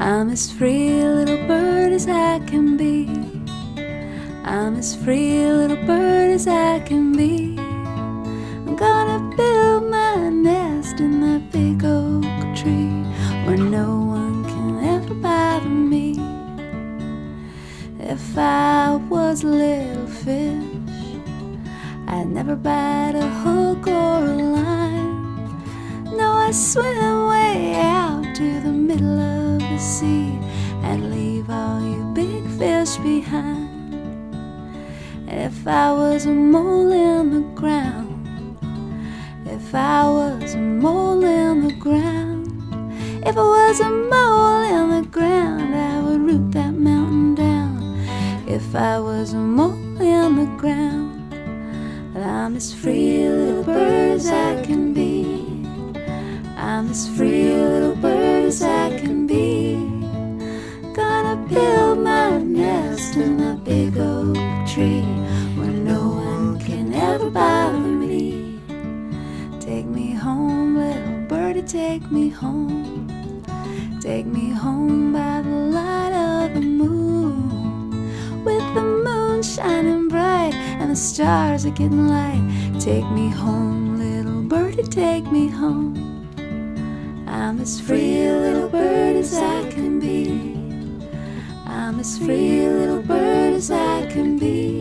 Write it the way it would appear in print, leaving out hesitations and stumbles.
I'm as free a little bird as I can be. I'm as free a little bird as I can be. I'm gonna build my nest in that big oak tree where no one can ever bother me. If I was a little fish, I'd never bite a hook or a line. No, I swim way out to the middle of the sea and leave all you big fish behind. If I was a mole in the ground, if I was a mole in the ground, if I was a mole in the ground, I would root that mountain down. If I was a mole in the ground, but I'm as free a little bird as I can be. I'm as free a little bird as I can be. Gonna build my nest in a big oak tree where no one can ever bother me. Take me home, little birdie, take me home. Take me home by the light of the moon, with the moon shining bright and the stars are getting light. Take me home, little birdie, take me home. I'm as free a little bird as I can be. I'm as free a little bird as I can be.